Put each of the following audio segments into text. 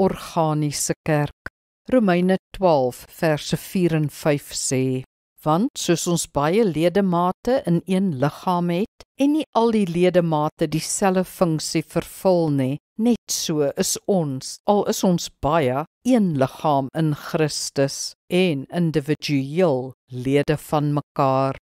organiese kerk. Romeine 12 verse 4 en 5 sê, want soos ons baie ledemate in een liggaam het, en nie al die ledemate dieselfde funksie vervul nie, net so is ons, al is ons baie, een liggaam in Christus, en individueel lede van mekaar.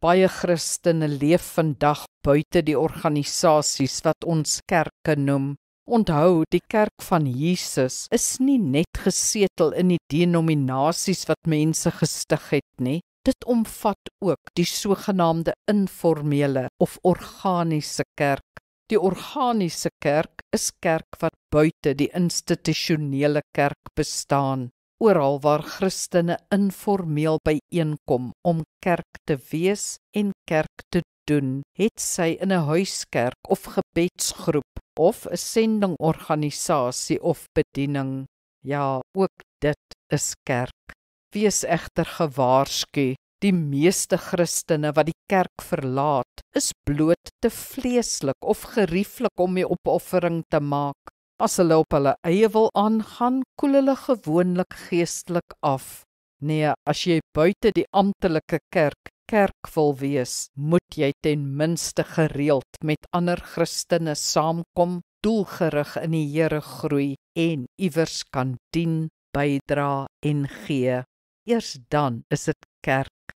Baie Christene leef vandag buite die organisasies wat ons kerke noem. Onthou, die kerk van Jesus is nie net gesetel in die denominasies wat mense gestig het nie. Dit omvat ook die sogenaamde informele of organiese kerk. Die organiese kerk is kerk wat buite die institusionele kerk bestaan. Oral waar Christene informeel byeenkom om kerk te wees en kerk te doen, het sy in 'n huiskerk of gebedsgroep of 'n sendingorganisasie of bediening. Ja, ook dit is kerk. Wees egter gewaarsku, die meeste Christene wat die kerk verlaat, is bloot te vleeslik of gerieflik om die opoffering te maak. As hulle op hulle eie wil aangaan, koel hulle gewoonlik geestelik af. Nee, as jy buite die amptelike kerk wil wees, moet jy ten minste gereeld met ander Christene saamkom, doelgerig in die Here groei en iewers kan dien, bydra en gee. Eers dan is dit kerk.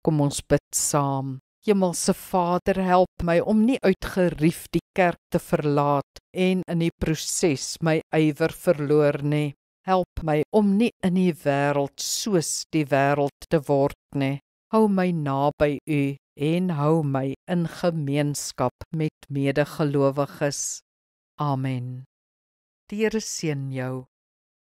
Kom ons bid saam. Hemelse Vader, help my om nie uit gerief die kerk te verlaat en in die proses my ywer verloor nie. Help my om nie in die wêreld soos die wêreld te word nie. Hou my naby U en hou my in gemeenskap met medegelowiges. Amen. Die Here seën jou.